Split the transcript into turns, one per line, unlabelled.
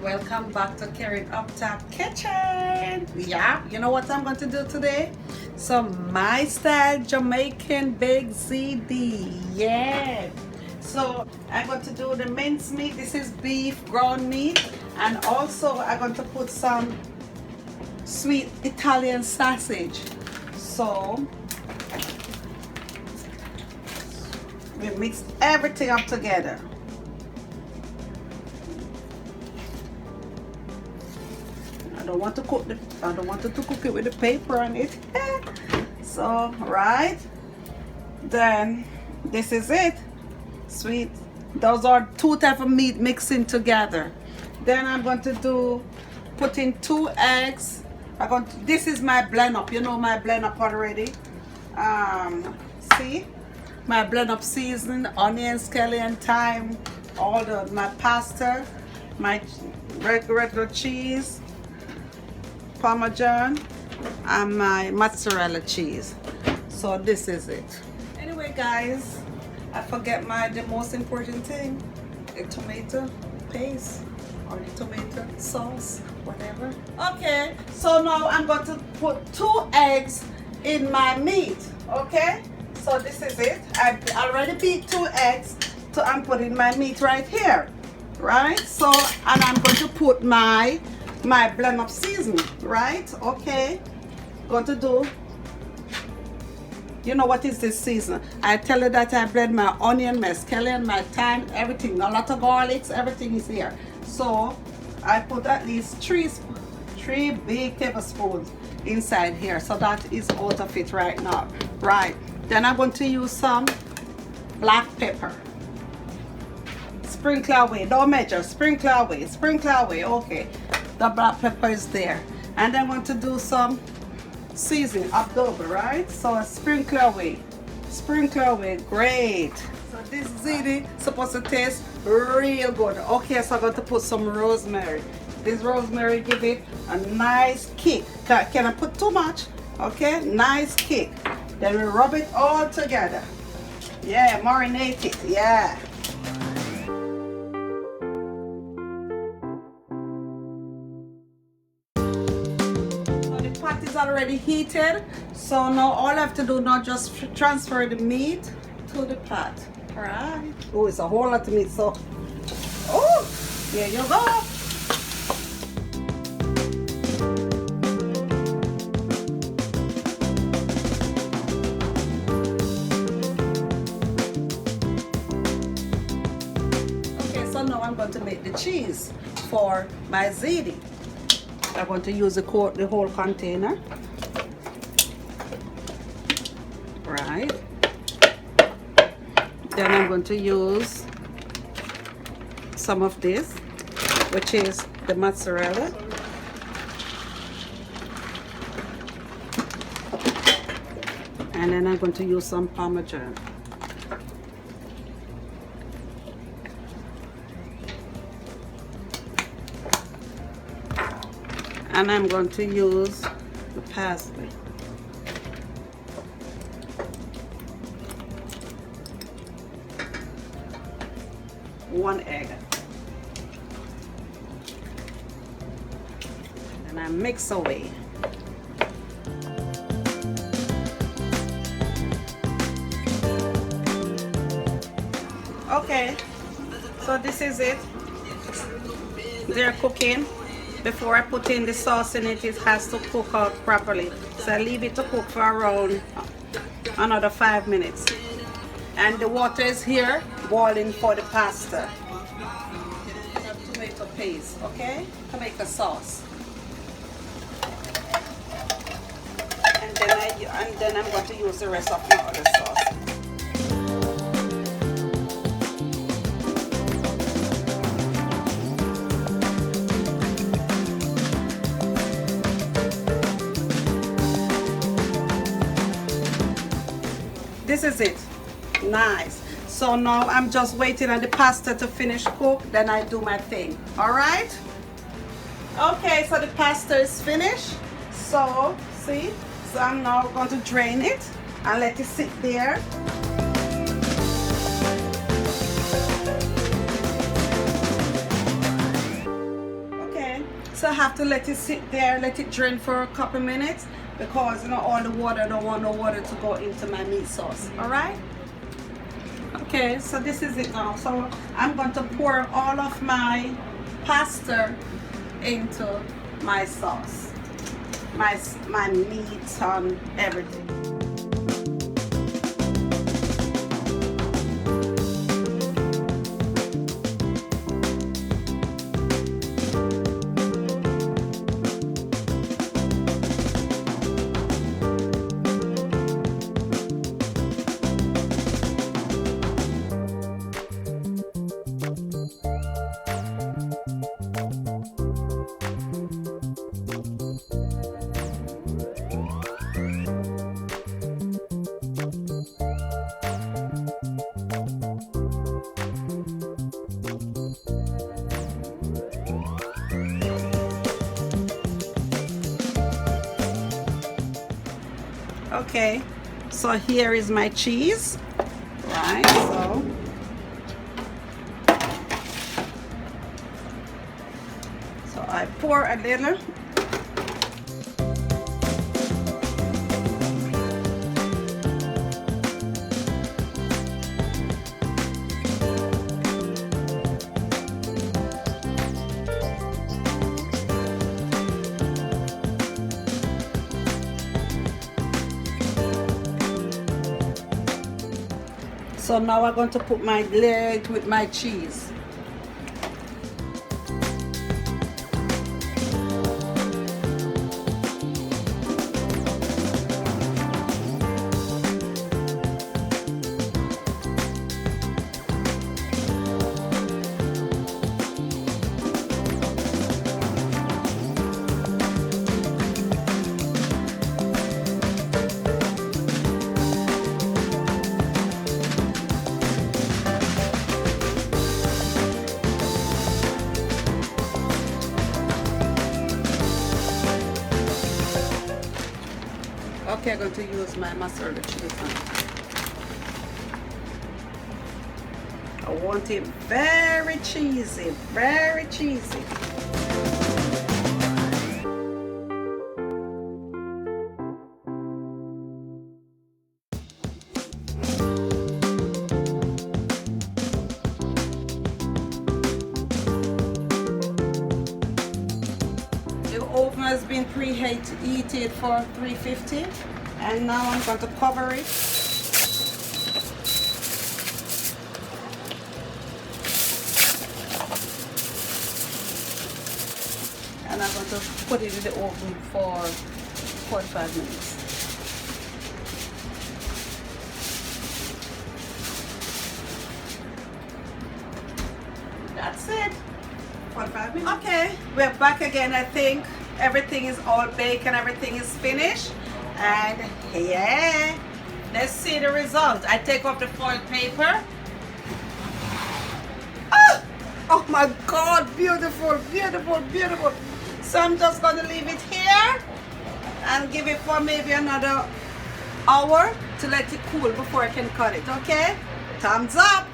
Welcome back to Karen Uptop Kitchen. Yeah, you know what I'm going to do today? Some my style Jamaican baked Ziti. Yeah. So I'm going to do the minced meat. This is beef, ground meat, and also I'm going to put some sweet Italian sausage. So we mix everything up together. I don't want it to cook it with the paper on it. So right, then this is it. Sweet. Those are two types of meat mixing together. Then I'm going to put in 2 eggs. This is my blend up. You know my blend up already. See my blend up season, onions, scallion, thyme, my pasta, my regular cheese, Parmesan, and my mozzarella cheese. So this is it. Anyway guys, I forget the most important thing, the tomato paste or the tomato sauce, whatever. Okay, so now I'm going to put 2 eggs in my meat. Okay, so this is it. I already beat 2 eggs, so I'm putting my meat right here, right? So, and I'm going to put my blend of seasoning, right? Okay, going to do, you know what is this season? I tell you that I blend my onion, my scallion, my thyme, everything, a lot of garlics, everything is here. So I put at least 3 big tablespoons inside here, so that is out of it right now. Right, then I'm going to use some black pepper. Sprinkle away, don't measure, sprinkle away, okay. The black pepper is there. And I'm going to do some seasoning, Uptop, right? So sprinkle away, great. So this ziti supposed to taste real good. Okay, so I'm going to put some rosemary. This rosemary give it a nice kick. Can I put too much? Okay, nice kick. Then we rub it all together. Yeah, marinate it, yeah. Pot is already heated, so now all I have to do now just transfer the meat to the pot. All right. Oh, it's a whole lot of meat, so oh, there you go. Okay, so now I'm going to make the cheese for my ziti. I'm going to use the whole container. Right. Then I'm going to use some of this, which is the mozzarella. And then I'm going to use some Parmesan. And I'm going to use the parsley. One egg. And I mix away. Okay, so this is it. They're cooking. Before I put in the sauce in it, it has to cook out properly. So I leave it to cook for around another 5 minutes. And the water is here boiling for the pasta. Tomato paste, okay? Tomato sauce. And then I'm going to use the rest of my other sauce. This is it. Nice. So now I'm just waiting on the pasta to finish cook, then I do my thing. All right? Okay, so the pasta is finished. So see, so I'm now going to drain it and let it sit there. So I have to let it sit there, let it drain for a couple minutes, because you know all the water, I don't want no water to go into my meat sauce. All right. Okay, so this is it now. So I'm going to pour all of my pasta into my sauce, my meat and everything. Okay, so here is my cheese, right? So I pour a little. So now I'm going to put my lid with my cheese. Okay, I'm going to use my mozzarella cheese now. I want it very cheesy, very cheesy. The oven has been preheated for 350, and now I'm going to cover it. And I'm going to put it in the oven for 45 minutes. That's it. 45 minutes. Okay, we're back again. I think everything is all baked and everything is finished. And yeah, let's see the result. I take off the foil paper. Oh my God, beautiful, beautiful, beautiful. So I'm just going to leave it here and give it for maybe another hour to let it cool before I can cut it, okay? Thumbs up.